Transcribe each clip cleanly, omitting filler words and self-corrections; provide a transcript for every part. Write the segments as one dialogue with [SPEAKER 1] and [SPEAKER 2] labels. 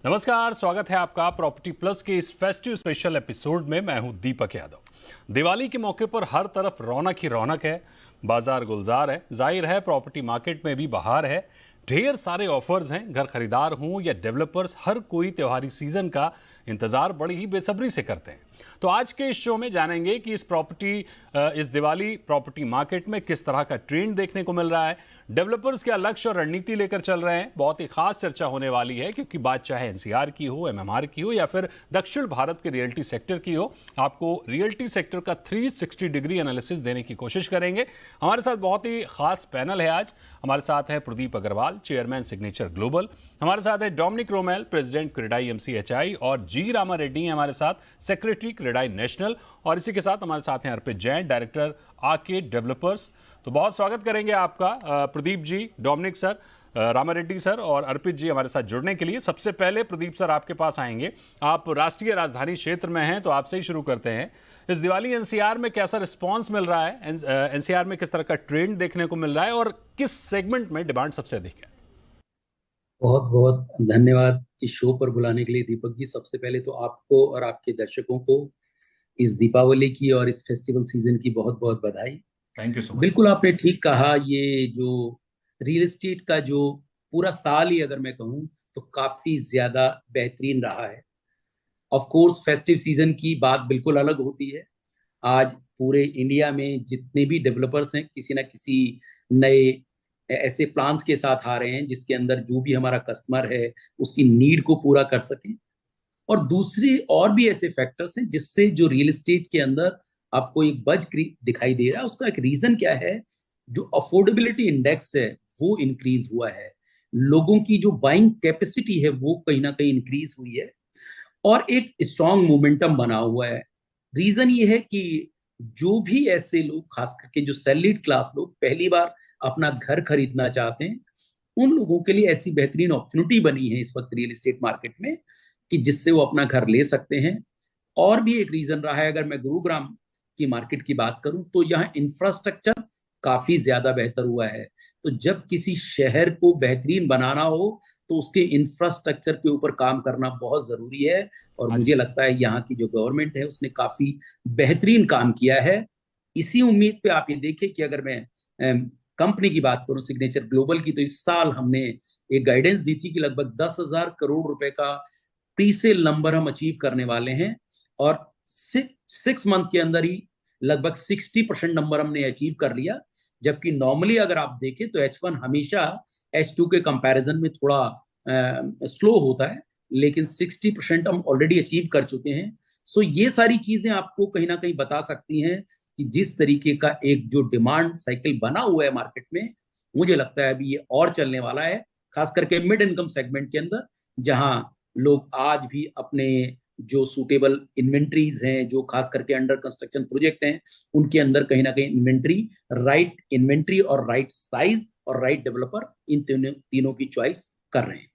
[SPEAKER 1] नमस्कार, स्वागत है आपका प्रॉपर्टी प्लस के इस फेस्टिव स्पेशल एपिसोड में। मैं हूं दीपक यादव। दिवाली के मौके पर हर तरफ रौनक ही रौनक है, बाजार गुलजार है। जाहिर है प्रॉपर्टी मार्केट में भी बहार है, ढेर सारे ऑफर्स हैं। घर खरीदार हों या डेवलपर्स, हर कोई त्योहारी सीजन का इंतजार बड़ी ही बेसब्री से करते हैं। तो आज के इस शो में जानेंगे कि इस दिवाली प्रॉपर्टी मार्केट में किस तरह का ट्रेंड देखने को मिल रहा है, डेवलपर्स क्या लक्ष्य और रणनीति लेकर चल रहे हैं। बहुत ही खास चर्चा होने वाली है, क्योंकि बात चाहे एनसीआर की हो, एमएमआर की हो या फिर दक्षिण भारत के रियल्टी सेक्टर की हो, आपको रियल्टी सेक्टर का 360 डिग्री एनालिसिस देने की कोशिश करेंगे। हमारे साथ बहुत ही खास पैनल है आज। हमारे साथ है Pradeep Agarwal, chairman Signature Global. हमारे साथ है Dominic Romell, president CREDAI MCHI, और जी रामा रेड्डी हैं हमारे साथ, सेक्रेटरी क्रेडाई नेशनल। और इसी के साथ हमारे साथ हैं अर्पित जैन, डायरेक्टर आके डेवलपर्स। तो बहुत स्वागत करेंगे आपका Pradeep ji, Dominic sir, Rama Reddy sir और अर्पित जी हमारे साथ जुड़ने के लिए। सबसे पहले प्रदीप सर आपके पास आएंगे। आप राष्ट्रीय राजधानी क्षेत्र में हैं, तो आपसे ही शुरू करते हैं। इस दिवाली एनसीआर में कैसा रिस्पांस मिल रहा है, एनसीआर में किस तरह का ट्रेंड देखने को मिल रहा है और किस सेगमेंट में डिमांड सबसे अधिक है?
[SPEAKER 2] बहुत बहुत धन्यवाद इस शो पर बुलाने के लिए दीपक जी। सबसे पहले तो आपको और आपके दर्शकों को इस दीपावली की और इस फेस्टिवल सीजन की बहुत बहुत बधाई।
[SPEAKER 1] Thank you so much.
[SPEAKER 2] बिल्कुल आपने ठीक कहा। ये जो रियल एस्टेट का जो पूरा साल ही अगर मैं कहूँ तो काफी ज्यादा बेहतरीन रहा है। ऑफ कोर्स फेस्टिव सीजन की बात बिल्कुल अलग होती है। आज पूरे इंडिया में जितने भी डेवलपर्स हैं किसी ना किसी नए ऐसे प्लान्स के साथ आ रहे हैं जिसके अंदर जो भी हमारा कस्टमर है उसकी नीड को पूरा कर सकें। और दूसरे और भी ऐसे फैक्टर्स हैं जिससे जो रियल एस्टेट के अंदर आपको एक बज दिखाई दे रहा है। उसका एक रीजन क्या है? जो अफोर्डेबिलिटी इंडेक्स है वो इंक्रीज हुआ है। लोगों की जो बाइंग कैपेसिटी है वो कहीं ना कहीं इंक्रीज हुई है और एक स्ट्रॉन्ग मोमेंटम बना हुआ है। रीजन ये है कि जो भी ऐसे लोग, खास करके जो सैलरीड क्लास लोग पहली बार अपना घर खरीदना चाहते हैं, उन लोगों के लिए ऐसी बेहतरीन अपॉर्चुनिटी बनी है इस वक्त रियल एस्टेट मार्केट में कि जिससे वो अपना घर ले सकते हैं। और भी एक रीजन रहा है, अगर मैं गुरुग्राम की मार्केट की बात करूं तो यहाँ इंफ्रास्ट्रक्चर काफी ज्यादा बेहतर हुआ है। तो जब किसी शहर को बेहतरीन बनाना हो तो उसके इंफ्रास्ट्रक्चर के ऊपर काम करना बहुत जरूरी है। और
[SPEAKER 1] हाँ जी।
[SPEAKER 2] मुझे लगता है यहाँ की जो गवर्नमेंट है उसने काफी बेहतरीन काम किया है। इसी उम्मीद पे आप ये देखिए कि अगर मैं कंपनी की बात करूं, सिग्नेचर ग्लोबल की, तो इस साल हमने एक गाइडेंस दी थी कि लगभग 10,000 करोड़ रुपए का प्री सेल नंबर हम अचीव करने वाले हैं। और 6 मंथ के अंदर ही लगभग 60% नंबर हमने अचीव कर लिया। जबकि नॉर्मली अगर आप देखें तो H1 हमेशा H2 के कंपैरिजन में थोड़ा स्लो होता है, लेकिन 60% हम ऑलरेडी अचीव कर चुके हैं। सो ये सारी चीजें आपको कहीं ना कहीं बता सकती हैं कि जिस तरीके का एक जो डिमांड साइकिल बना हुआ है मार्केट में, मुझे लगता है अभी ये और चलने वाला है। खास करके मिड इनकम सेगमेंट के अंदर, जहां लोग आज भी अपने जो सूटेबल इन्वेंट्रीज हैं, जो खास करके अंडर कंस्ट्रक्शन प्रोजेक्ट हैं, उनके अंदर कहीं ना कहीं राइट इन्वेंट्री और राइट साइज और राइट डेवलपर, इन तीनों की चॉइस कर रहे हैं।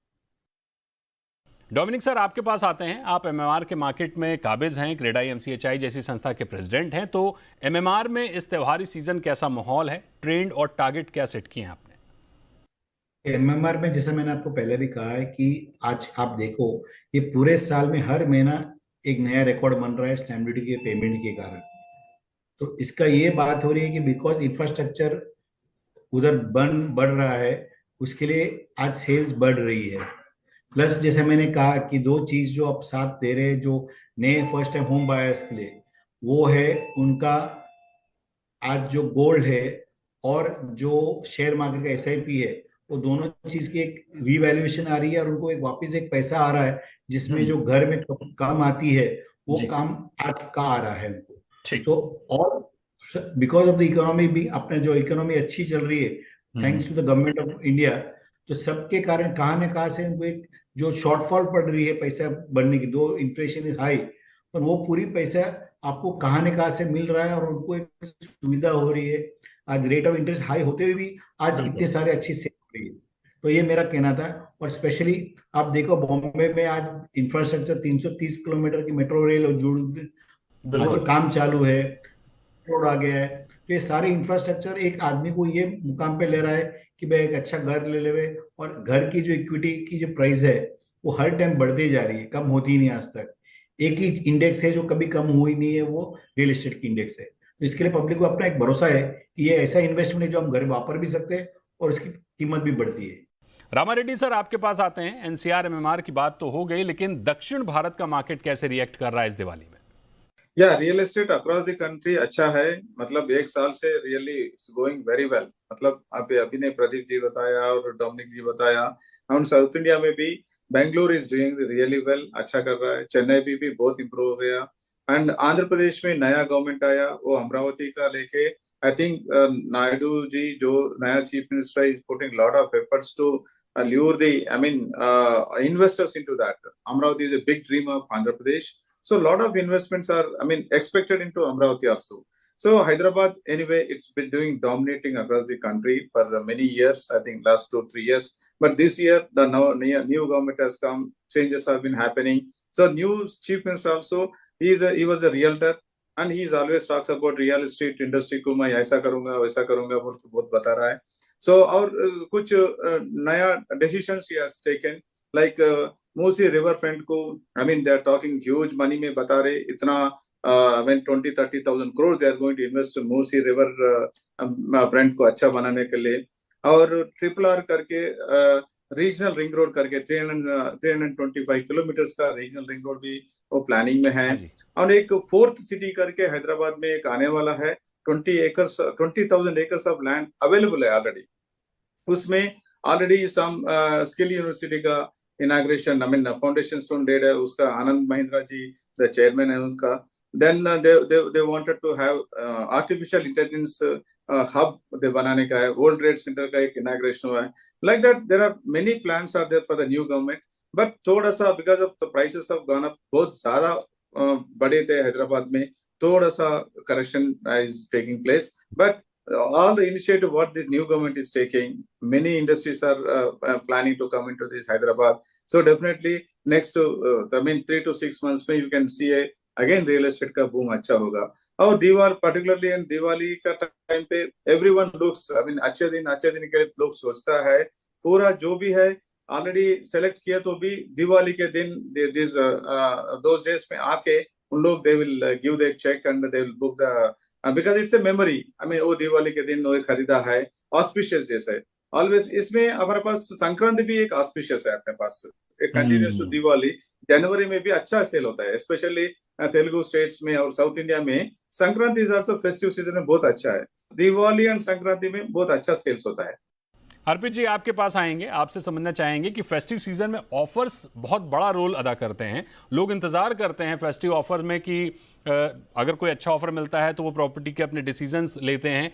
[SPEAKER 1] डोमिनिक सर आपके पास आते हैं। आप एमएमआर के मार्केट में काबिज हैं, क्रेडाई एमसीएचआई जैसी संस्था के प्रेसिडेंट हैं। तो एमएमआर में इस त्योहारी सीजन कैसा माहौल है, ट्रेंड और टारगेट क्या सेट किए हैं आपने?
[SPEAKER 3] एमएमआर में जैसे मैंने आपको पहले भी कहा है कि आज आप देखो, ये पूरे साल में हर महीना एक नया रिकॉर्ड बन रहा है स्टैम्प ड्यूटी के पेमेंट के कारण। तो इसका ये बात हो रही है कि बिकॉज इंफ्रास्ट्रक्चर उधर बढ़ रहा है, उसके लिए आज सेल्स बढ़ रही है। प्लस जैसे मैंने कहा कि दो चीज जो आप साथ दे रहे हैं जो नए फर्स्ट टाइम होम बायर्स के लिए, वो है उनका आज जो गोल्ड है और जो शेयर मार्केट का एसआईपी है, वो दोनों चीज की एक रीवैल्यूएशन आ रही है और उनको एक वापस एक पैसा आ रहा है जिसमें जो घर में काम आती है वो
[SPEAKER 1] जी।
[SPEAKER 3] काम आज का आ रहा है उनको।
[SPEAKER 1] ठीक।
[SPEAKER 3] तो और बिकॉज ऑफ द इकोनॉमी भी, अपने जो इकोनॉमी अच्छी चल रही है thanks to the government of India, तो सबके कारण कहाँ न कहाँ से उनको एक जो शॉर्टफॉल पड़ रही है पैसा बनने की, दो इन्फ्लेशन इज हाई, और वो पूरी पैसा आपको कहाँ न कहाँ से मिल रहा है और उनको एक सुविधा हो रही है। आज रेट ऑफ इंटरेस्ट हाई होते हुए भी आज इतने सारे अच्छी सेल हो रही है। तो ये मेरा कहना था। और स्पेशली आप देखो बॉम्बे में आज इंफ्रास्ट्रक्चर 330 किलोमीटर की मेट्रो रेल और जुड़ आज
[SPEAKER 1] बिल्कुल।
[SPEAKER 3] काम चालू है, रोड आ गया है। तो ये सारे इंफ्रास्ट्रक्चर एक आदमी को ये मुकाम पे ले रहा है कि भाई एक अच्छा घर ले ले। और घर की जो इक्विटी की जो प्राइस है वो हर टाइम बढ़ती जा रही है, कम होती ही नहीं आज तक। एक ही इंडेक्स है जो कभी कम हुई नहीं है, वो रियल एस्टेट की इंडेक्स है। तो इसके लिए पब्लिक को अपना एक भरोसा है कि ये ऐसा इन्वेस्टमेंट है जो हम घर वापर भी सकते हैं और इसकी कीमत भी बढ़ती है।
[SPEAKER 1] रामारेड्डी सर, आपके पास आते हैं। एनसीआर एमएमआर की बात तो हो गई, लेकिन दक्षिण भारत का मार्केट कैसे रिएक्ट कर रहा है इस दिवाली में?
[SPEAKER 4] या real estate across the country अच्छा है, मतलब एक साल से really it's going very well. मतलब अभी ने प्रदीप जी बताया और डोमिनिक जी बताया, हम साउथ इंडिया में भी Bengaluru is doing really well, अच्छा कर रहा है। चेन्नई भी बहुत इंप्रूव हो गया। एंड आंध्र प्रदेश में नया गवर्नमेंट आया, वो अमरावती का लेके आई थिंक नायडू जी जो नया chief minister is putting lot of efforts to lure the investors into that. Amravati is a big dream of Andhra Pradesh. So a lot of investments are, expected into Amravati also. So Hyderabad, anyway, it's been dominating across the country for many years, I think last 2-3 years. But this year, the new government has come, changes have been happening. So new chief minister also, he was a realtor, and he always talks about real estate industry को मैं ऐसा करूंगा वैसा करूंगा बोल के बहुत बता रहा है। So और कुछ नया decisions he has taken, like Musi river front को, they are talking huge money में बता रहे, इतना 20-30,000 crore they are going to invest in Musi river front को अच्छा बनाने के लिए। और ट्रिपल आर करके रीजनल रिंग रोड करके 325 किलोमीटर का रीजनल रिंग रोड भी वो प्लानिंग में है। और एक फोर्थ सिटी करके हैदराबाद में एक आने वाला है, 20,000 एकर्स ऑफ लैंड अवेलेबल है ऑलरेडी। उसमें ऑलरेडी सम स्किल यूनिवर्सिटी का इनाग्रेशन फाउंडेशन स्टोन डेड है, उसका आनंद महिंद्रा जी द चेयरमैन है उनका। Then they wanted to have artificial intelligence hub there बनाने का है, वर्ल्ड ट्रेड सेंटर का एक इनाग्रेशन हुआ है। Like that there are many plans are there for the new government, but थोड़ा सा because of the prices of gone up, बहुत ज्यादा बढ़े थे हैदराबाद में, थोड़ा सा correction is taking place. But all the initiative what this new government is taking, many industries are planning to come into this Hyderabad. So definitely next 3 to 6 months में you can see again real estate का boom अच्छा होगा। और Diwali particularly in Diwali का time पे everyone looks, अच्छे दिन के लोग सोचता है, पूरा जो भी है ऑलरेडी सेलेक्ट किया, तो भी दिवाली के दिन those days में आके उन लोग they will give their check and they will book the because it's a memory. वो दिवाली के दिन वो खरीदा है, ऑस्पिशियस डेज है ऑलवेज। इसमें हमारे पास संक्रांति भी एक ऑस्पिशियस है अपने पास, एक कंटिन्यूस टू दिवाली। जनवरी में भी अच्छा सेल होता है, स्पेशली तेलुगु स्टेट्स में और साउथ इंडिया में Sankranti is also festive season में बहुत अच्छा है। दिवाली एंड संक्रांति में बहुत अच्छा सेल्स होता है।
[SPEAKER 1] अर्पित जी, आपके पास आएंगे, आपसे समझना चाहेंगे कि फेस्टिव सीजन में ऑफर्स बहुत बड़ा रोल अदा करते हैं। लोग इंतजार करते हैं फेस्टिव ऑफर में कि अगर कोई अच्छा ऑफर मिलता है तो वो प्रॉपर्टी के अपने डिसीजंस लेते हैं।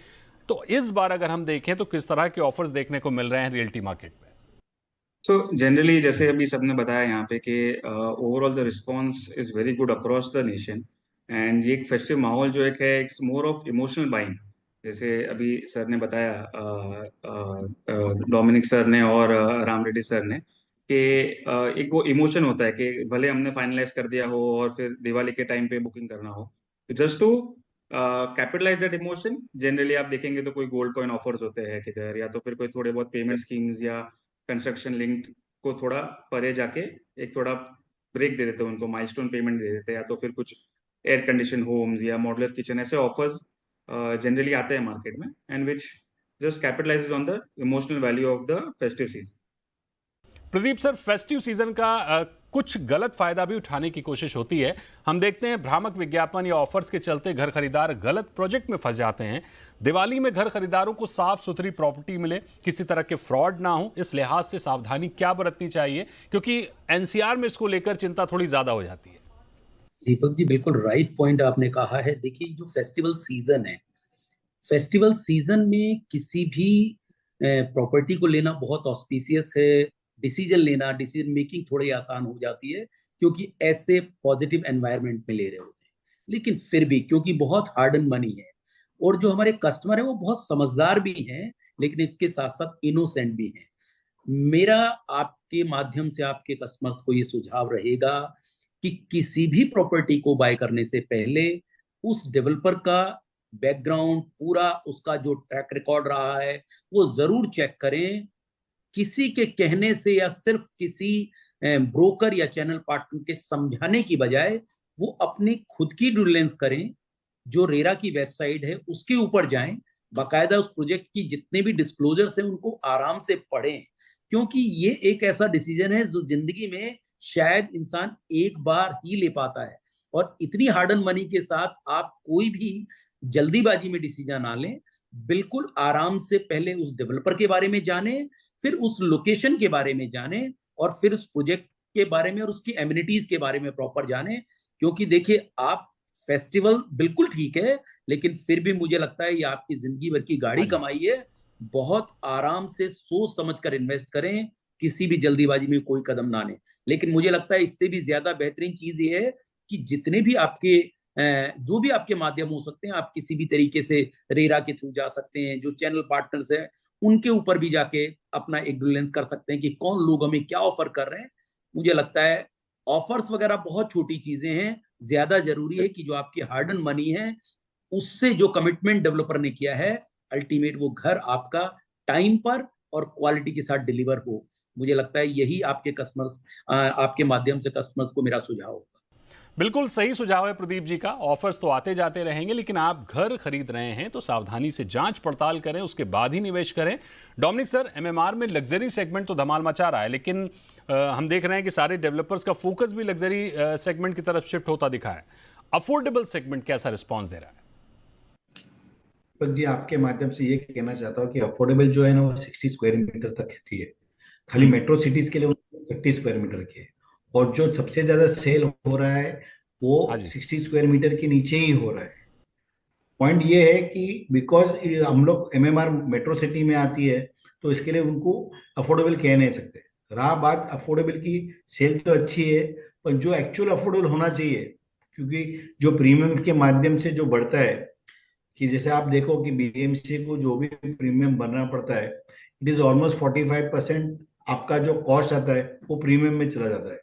[SPEAKER 1] तो इस बार अगर हम देखें तो किस तरह के ऑफर्स देखने को मिल रहे हैं रियल्टी मार्केट में?
[SPEAKER 5] सो जनरली जैसे अभी सबने बताया यहाँ पे कि overall the response is very good across the nation. And ये एक फेस्टिव माहौल जो एक है, it's more of emotional buying. जैसे अभी सर ने बताया, डोमिनिक सर ने और राम रेड्डी सर ने, कि एक वो इमोशन होता है कि भले हमने फाइनलाइज कर दिया हो और फिर दिवाली के टाइम पे बुकिंग करना हो, just to capitalise that emotion. Generally आप देखेंगे तो कोई गोल्ड कॉइन ऑफर्स होते हैं किधर, या तो फिर कोई थोड़े बहुत पेमेंट स्कीम्स या कंस्ट्रक्शन लिंक्ड को थोड़ा परे जाके एक थोड़ा ब्रेक दे देते हैं उनको, माइलस्टोन पेमेंट दे देते हैं, या तो फिर कुछ एयर कंडीशन होम्स या मॉडुलर किचन, ऐसे ऑफर्स जनरली आते हैं मार्केट में, and which just capitalises on the emotional value of the festive season.
[SPEAKER 1] Pradeep sir, festive season का कुछ गलत फायदा भी उठाने की कोशिश होती है। हम देखते हैं भ्रामक विज्ञापन या ऑफर्स के चलते घर खरीदार गलत प्रोजेक्ट में फंस जाते हैं। दिवाली में घर खरीदारों को साफ सुथरी प्रॉपर्टी मिले, किसी तरह के फ्रॉड ना हो, इस लिहाज से सावधानी क्या बरतनी चाहिए? क्योंकि एनसीआर में इसको लेकर चिंता थोड़ी ज्यादा हो जाती है।
[SPEAKER 2] दीपक जी, बिल्कुल राइट पॉइंट आपने कहा है। देखिए, जो फेस्टिवल सीजन है, फेस्टिवल सीजन में किसी भी प्रॉपर्टी को लेना बहुत ऑस्पिशियस है। डिसीजन मेकिंग थोड़ी आसान हो जाती है, क्योंकि ऐसे पॉजिटिव एनवायरनमेंट में ले रहे होते हैं। लेकिन फिर भी क्योंकि बहुत हार्ड एंड मनी है, और जो हमारे कस्टमर है वो बहुत समझदार भी हैं, लेकिन इसके साथ साथ इनोसेंट भी हैं। मेरा आपके माध्यम से आपके कस्टमर्स को ये सुझाव रहेगा कि किसी भी प्रॉपर्टी को बाय करने से पहले उस डेवलपर का बैकग्राउंड, पूरा उसका जो ट्रैक रिकॉर्ड रहा है, वो जरूर चेक करें। किसी के कहने से या सिर्फ किसी ब्रोकर या चैनल पार्टनर के समझाने की बजाय वो अपनी खुद की ड्यू डिलिजेंस करें, जो रेरा की वेबसाइट है उसके ऊपर जाएं, बाकायदा उस प्रोजेक्ट की जितने भी डिस्क्लोजर्स हैं उनको आराम से पढ़ें, क्योंकि ये एक ऐसा डिसीजन है जो जिंदगी में शायद इंसान एक बार ही ले पाता है। और इतनी हार्ड एंड मनी के साथ आप कोई भी जल्दीबाजी में डिसीजन ना लें, बिल्कुल आराम से पहले उस डेवलपर के बारे में जाने, फिर उस लोकेशन के बारे में जाने, और फिर उस प्रोजेक्ट के बारे में और उसकी एमिनिटीज के बारे में प्रॉपर जाने। क्योंकि देखिए, आप फेस्टिवल बिल्कुल ठीक है, लेकिन फिर भी मुझे लगता है ये आपकी जिंदगी भर की गाड़ी कमाई है। बहुत आराम से सोच समझ कर इन्वेस्ट करें, किसी भी जल्दीबाजी में कोई कदम ना लें। लेकिन मुझे लगता है इससे भी ज्यादा बेहतरीन चीज ये है कि जितने भी आपके जो भी आपके माध्यम हो सकते हैं, आप किसी भी तरीके से रेरा के थ्रू जा सकते हैं, जो चैनल पार्टनर्स है उनके ऊपर भी जाके अपना एक डिलिजेंस कर सकते हैं कि कौन लोग हमें क्या ऑफर कर रहे हैं। मुझे लगता है ऑफर्स वगैरह बहुत छोटी चीजें हैं, ज्यादा जरूरी है कि जो आपकी हार्ड एंड मनी है उससे जो कमिटमेंट डेवलपर ने किया है, अल्टीमेट वो घर आपका टाइम पर और क्वालिटी के साथ डिलीवर हो। मुझे लगता है यही आपके कस्टमर्स, आपके माध्यम से कस्टमर्स को मेरा सुझाव होगा।
[SPEAKER 1] बिल्कुल सही सुझाव है प्रदीप जी का। ऑफर्स तो आते जाते रहेंगे, लेकिन आप घर खरीद रहे हैं तो सावधानी से जांच पड़ताल करें, उसके बाद ही निवेश करें। डोमिनिक सर, एमएमआर में लग्जरी सेगमेंट तो धमाल मचा रहा है, लेकिन हम देख रहे हैं कि सारे डेवलपर्स का फोकस भी लग्जरी सेगमेंट की तरफ शिफ्ट होता दिखा है। अफोर्डेबल सेगमेंट कैसा रिस्पॉन्स दे रहा है?
[SPEAKER 3] जी, आपके माध्यम से ये कहना चाहता हूँ कि अफोर्डेबल जो है ना वो 60 स्क्वायर मीटर तक कहती है। खाली मेट्रो सिटीज के लिए 30 स्क्वायर मीटर की है। और जो सबसे ज्यादा सेल हो रहा है वो 60 स्क्वायर मीटर के नीचे ही हो रहा है। पॉइंट ये है कि बिकॉज हम लोग एमएमआर मेट्रो सिटी में आती है तो इसके लिए उनको अफोर्डेबल कह नहीं सकते। रहा बात अफोर्डेबल की, सेल तो अच्छी है, पर जो एक्चुअल अफोर्डेबल होना चाहिए, क्योंकि जो प्रीमियम के माध्यम से जो बढ़ता है, कि जैसे आप देखो कि बीएमसी को जो भी प्रीमियम बनना पड़ता है, इट इज ऑलमोस्ट 45% आपका जो कॉस्ट आता है वो प्रीमियम में चला जाता है,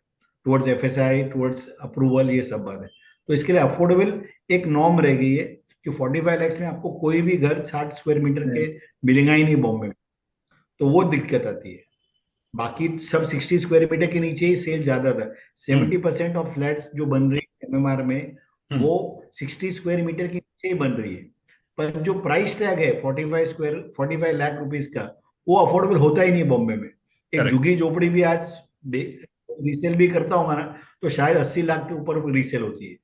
[SPEAKER 3] टुवर्ड्स एफएसआई, टुवर्ड्स अप्रूवल, ये सब बात है। तो इसके लिए अफोर्डेबल एक नॉर्म रह गई है कि 45 लाख में आपको कोई भी घर 60 स्क्वायर मीटर के मिलेगा ही नहीं बॉम्बे में, तो वो दिक्कत आती है। बाकी सब 60 स्क्वायर मीटर के नीचे ही सेल ज्यादा था। 70% ऑफ फ्लैट्स जो बन रही है एमएमआर में वो 60 स्क्वायर मीटर के नीचे ही बन रही है। पर जो प्राइस टैग है 45 लाख रुपीस का, वो अफोर्डेबल होता ही नहीं बॉम्बे में। एक झुग्गी झोपड़ी भी आज रीसेल भी करता होगा ना, तो शायद 80 लाख के ऊपर रीसेल होती है।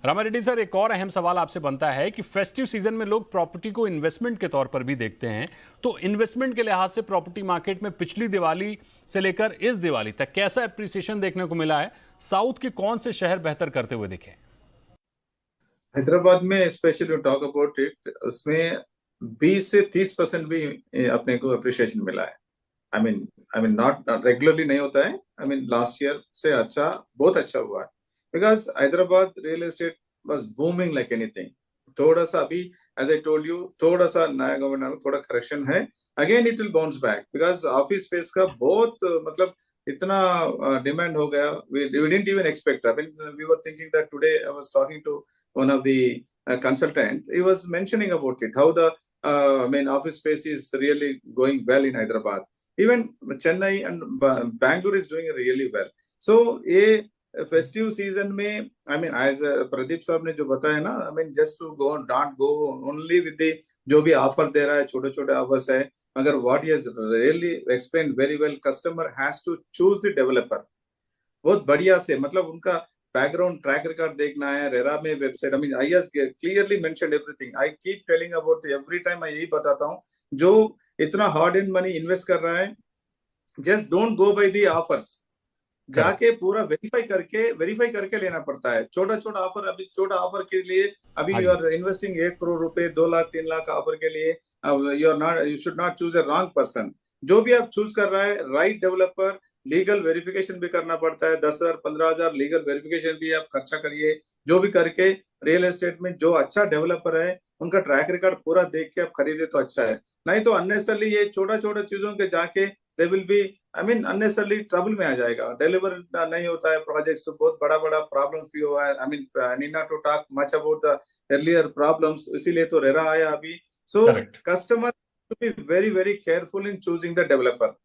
[SPEAKER 1] रामा रेड्डी सर, एक और अहम सवाल आपसे बनता है कि फेस्टिव सीजन में लोग प्रॉपर्टी को इन्वेस्टमेंट के तौर पर भी देखते हैं, तो इन्वेस्टमेंट के लिहाज से प्रॉपर्टी मार्केट में पिछली दिवाली से लेकर इस दिवाली तक कैसा एप्रिसिएशन देखने को मिला है? साउथ के कौन से शहर बेहतर करते हुए दिखे?
[SPEAKER 4] हैदराबाद में स्पेशली टॉक अबाउट इट, उसमें 20 से 30% भी अपने को अप्रिशिएशन मिला है। आई मीन नॉट रेगुलरली नहीं होता है। आई मीन लास्ट ईयर से अच्छा, बहुत अच्छा हुआ है, because Hyderabad real estate was booming like anything. थोड़ा सा अभी, एज आई टोल्ड यू, थोड़ा सा नया गवर्नमेंट में थोड़ा करेक्शन है। Again it will bounce back, because office space का बहुत मतलब इतना डिमांड हो गया, we didn't even expect. I mean, we were thinking that today I was talking to one of the consultant. He was mentioning about it, how the I mean office space is really going well in Hyderabad. Even Chennai and Bangalore is doing really well. So ये festive season में, I mean as Pradeep साहब ने जो बताया ना, I mean just to go, don't go only with the जो भी offer दे रहा है, छोटे छोटे ऑफर्स है, मगर what he has really explain very well, customer has to choose the developer बहुत बढ़िया से, मतलब उनका बैकग्राउंड ट्रैक रिकॉर्ड देखना है। रेरा में website, I mean I has clearly mentioned everything. I keep telling about every time, मैं यही बताता हूँ, जो इतना हार्ड इन मनी इन्वेस्ट कर रहा है, just don't go by the offers, जाके पूरा वेरीफाई करके लेना पड़ता है। छोटा छोटा ऑफर, अभी छोटा ऑफर के लिए अभी यू आर इन्वेस्टिंग 1 करोड़ रुपए, 2 लाख 3 लाख ऑफर के लिए, you should not choose a wrong person. जो भी आप चूज कर रहा है, राइट डेवलपर, लीगल वेरिफिकेशन भी करना पड़ता है, 10,000 15,000 लीगल वेरिफिकेशन भी आप खर्चा करिए। जो भी करके रियल एस्टेट में जो अच्छा डेवलपर है, उनका ट्रैक रिकॉर्ड पूरा देख के आप खरीदे तो अच्छा है। नहीं तो अननेसेसरली ये छोटा छोटा चीजों के जाके they will be, I mean unnecessarily trouble में आ जाएगा। डिलीवर नहीं होता है प्रोजेक्ट्स, बहुत बड़ा बड़ा प्रॉब्लम्स भी हुआ है। I mean need not to talk much about the earlier problems, इसीलिए तो रेरा आया अभी। So customer to be very very careful in choosing the developer.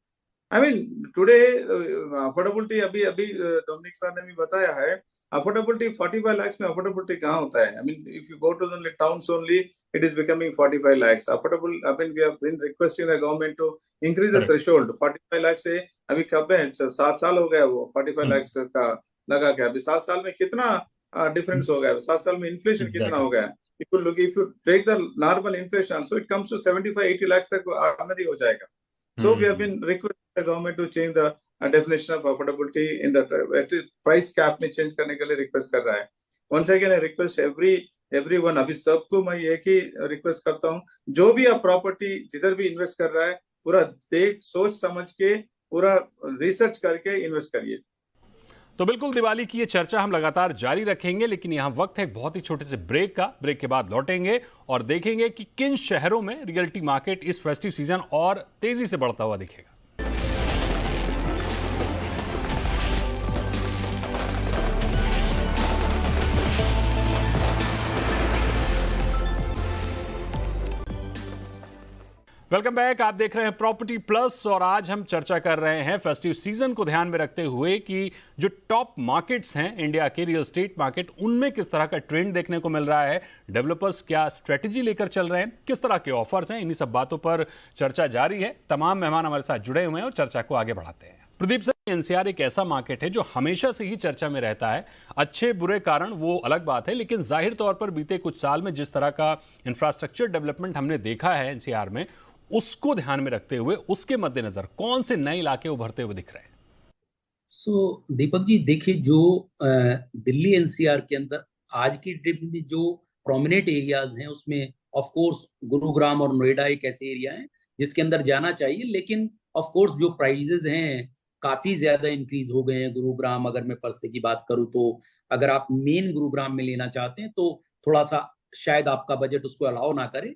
[SPEAKER 4] I mean today affordability अभी अभी डोमिनिक सर ने भी बताया है, अफोर्डेबिलिटी 45 lakhs में अफोर्डेबिलिटी कहाँ होता है? I mean if you go to the towns only it is becoming 45 lakhs affordable. I mean we have been requesting the government to increase the threshold 45 lakhs से अभी कब है 7 साल हो गया वो 45 lakhs का लगा के, अभी 7 साल में कितना डिफरेंस हो गया, 7 साल में इन्फ्लेशन कितना हो गया? if you take the normal inflation so it comes to 75-80 lakhs तक आमदनी हो जाएगा. So we have been requesting the government to change the definition of affordability in the price cap में change करने के लिए रिक्वेस्ट कर रहा है. Once again I request everyone, अभी सबको मैं एक ही रिक्वेस्ट करता हूँ, जो भी आप प्रॉपर्टी जिधर भी इन्वेस्ट कर रहा है पूरा देख सोच समझ के पूरा रिसर्च करके इन्वेस्ट करिए.
[SPEAKER 1] तो बिल्कुल दिवाली की ये चर्चा हम लगातार जारी रखेंगे, लेकिन यहां वक्त है एक बहुत ही छोटे से ब्रेक का. ब्रेक के बाद लौटेंगे और देखेंगे कि किन शहरों में रियल्टी मार्केट इस फेस्टिव सीजन और तेजी से बढ़ता हुआ दिखेगा. Welcome back. आप देख रहे हैं प्रॉपर्टी प्लस और आज हम चर्चा कर रहे हैं फेस्टिव सीजन को ध्यान में रखते हुए कि जो टॉप मार्केट्स हैं इंडिया के रियल एस्टेट मार्केट, उनमें किस तरह का ट्रेंड देखने को मिल रहा है, डेवलपर्स क्या स्ट्रेटजी लेकर चल रहे हैं, किस तरह के ऑफर्स हैं. इन्हीं सब बातों पर चर्चा जारी है. तमाम मेहमान हमारे साथ जुड़े हुए हैं और चर्चा को आगे बढ़ाते हैं. प्रदीप सर, एनसीआर एक ऐसा मार्केट है जो हमेशा से ही चर्चा में रहता है. अच्छे बुरे कारण वो अलग बात है, लेकिन जाहिर तौर पर बीते कुछ साल में जिस तरह का इंफ्रास्ट्रक्चर डेवलपमेंट हमने देखा है एनसीआर में, उसको ध्यान में रखते हुए उसके मद्देनजर कौन से नए इलाके उभरते हुए दिख रहे हैं?
[SPEAKER 2] दीपक जी देखिए, जो दिल्ली एनसीआर के अंदर आज की डेट में जो प्रोमिनेंट एरियाज हैं उसमें ऑफ कोर्स गुरुग्राम और नोएडा एक ऐसे एरिया हैं जिसके अंदर जाना चाहिए, लेकिन ऑफ कोर्स जो प्राइजेस हैं काफी ज्यादा इंक्रीज हो गए हैं. गुरुग्राम अगर मैं परसे की बात करूं तो अगर आप मेन गुरुग्राम में लेना चाहते हैं तो थोड़ा सा शायद आपका बजट उसको अलाउ ना करे.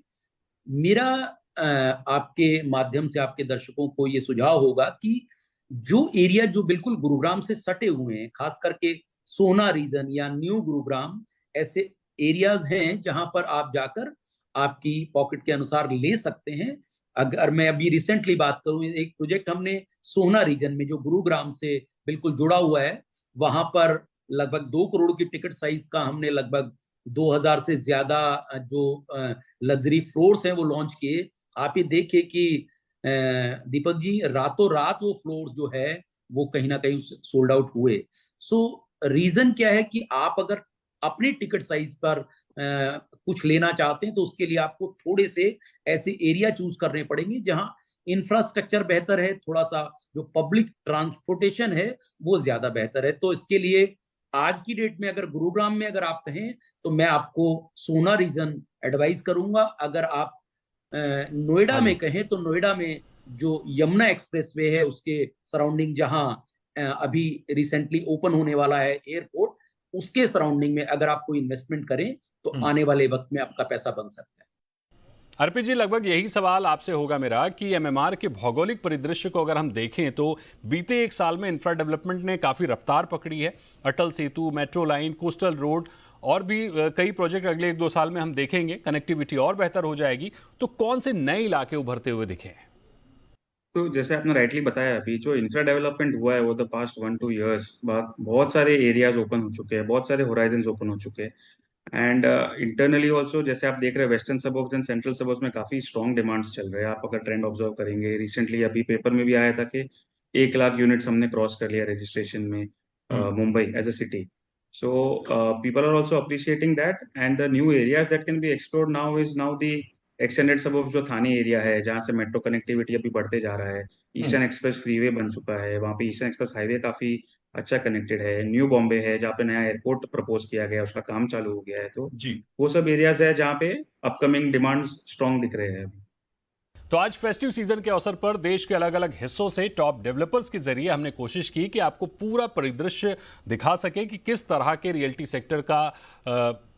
[SPEAKER 2] मेरा आपके माध्यम से आपके दर्शकों को ये सुझाव होगा कि जो एरिया जो बिल्कुल गुरुग्राम से सटे हुए हैं, खास करके सोना रीजन या न्यू गुरुग्राम, ऐसे एरियाज हैं जहां पर आप जाकर आपकी पॉकेट के अनुसार ले सकते हैं. अगर मैं अभी रिसेंटली बात करूं, एक प्रोजेक्ट हमने सोना रीजन में जो गुरुग्राम से बिल्कुल जुड़ा हुआ है, वहां पर लगभग 2 करोड़ की टिकट साइज का हमने लगभग 2000 से ज्यादा जो लग्जरी फ्लोर्स हैं वो लॉन्च किए. आप ये देखिए कि दीपक जी रातों रात वो फ्लोर जो है वो कहीं ना कहीं सोल्ड आउट हुए. रीजन क्या है कि आप अगर अपने टिकट साइज पर कुछ लेना चाहते हैं तो उसके लिए आपको थोड़े से ऐसे एरिया चूज करने पड़ेंगे जहां इंफ्रास्ट्रक्चर बेहतर है, थोड़ा सा जो पब्लिक ट्रांसपोर्टेशन है वो ज्यादा बेहतर है. तो इसके लिए आज की डेट में अगर गुरुग्राम में अगर आप कहें तो मैं आपको सोना रीजन एडवाइस करूंगा. अगर आप नोएडा में कहें तो नोएडा में जो यमुना एक्सप्रेसवे है उसके सराउंडिंग, जहां अभी रिसेंटली ओपन होने वाला है एयरपोर्ट, उसके सराउंडिंग में अगर आप कोई इन्वेस्टमेंट करें तो आने वाले वक्त में आपका पैसा बन सकता है.
[SPEAKER 1] अर्पित जी, लगभग यही सवाल आपसे होगा मेरा कि एमएमआर के भौगोलिक परिदृश्य को अगर हम देखें तो बीते एक साल में इंफ्रा डेवलपमेंट ने काफी रफ्तार पकड़ी है. Atal Setu, metro line, coastal road और भी कई प्रोजेक्ट अगले 1-2 साल में हम देखेंगे. कनेक्टिविटी और बेहतर हो जाएगी. तो कौन से नए इलाके उभरते हुए दिखे हैं?
[SPEAKER 5] तो जैसे आपने राइटली बताया, अभी जो इंफ्रा डेवलपमेंट हुआ है वो द पास्ट 1-2 ईयर्स बाद बहुत सारे एरियाज ओपन हो चुके हैं, बहुत सारे होराइजन ओपन हो चुके हैं. एंड इंटरनली ऑल्सो जैसे आप देख रहे हैं western suburbs and central suburbs में काफी स्ट्रॉन्ग डिमांड्स चल रहे हैं. आप अगर ट्रेंड ऑब्जर्व करेंगे, रिसेंटली अभी पेपर में भी आया था कि 1 लाख यूनिट्स हमने क्रॉस कर लिया रजिस्ट्रेशन में Mumbai as a city. So people are also appreciating that, and the new areas that can be explored now is now the extended suburbs जो थाने एरिया है जहाँ से मेट्रो कनेक्टिविटी अभी बढ़ते जा रहा है. ईस्टर्न एक्सप्रेस फ्रीवे बन चुका है, वहाँ पे ईस्टर्न एक्सप्रेस हाईवे काफी अच्छा कनेक्टेड है. न्यू बॉम्बे है जहाँ पे नया एयरपोर्ट प्रपोज किया गया, उसका काम चालू हो गया है. तो
[SPEAKER 1] जी,
[SPEAKER 5] वो सब एरियाज है जहाँ पे अपकमिंग डिमांड्स स्ट्रॉन्ग दिख रहे हैं अभी.
[SPEAKER 1] तो आज फेस्टिव सीजन के अवसर पर देश के अलग अलग हिस्सों से टॉप डेवलपर्स के जरिए हमने कोशिश की कि आपको पूरा परिदृश्य दिखा सके कि किस तरह के रियल्टी सेक्टर का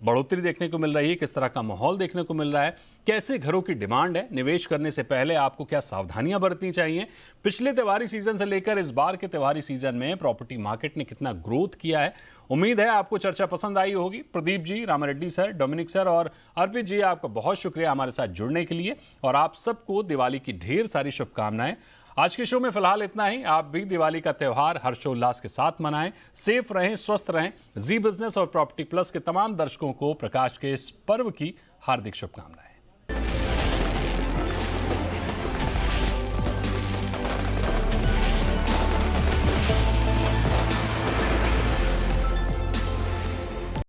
[SPEAKER 1] बढ़ोतरी देखने को मिल रही है, किस तरह का माहौल देखने को मिल रहा है, कैसे घरों की डिमांड है, निवेश करने से पहले आपको क्या सावधानियां बरतनी चाहिए. पिछले त्योहारी सीजन से लेकर इस बार के त्योहारी सीजन में प्रॉपर्टी मार्केट ने कितना ग्रोथ किया है. उम्मीद है आपको चर्चा पसंद आई होगी. Pradeep ji, रामारेड्डी sir, Dominic sir और अर्पित जी, आपका बहुत शुक्रिया हमारे साथ जुड़ने के लिए और आप सबको दिवाली की ढेर सारी शुभकामनाएं. आज के शो में फिलहाल इतना ही। आप भी दिवाली का त्योहार हर्षोल्लास के साथ मनाएं, सेफ रहें, स्वस्थ रहें। जी बिजनेस और प्रॉपर्टी प्लस के तमाम दर्शकों को प्रकाश के इस पर्व की हार्दिक शुभकामनाएं।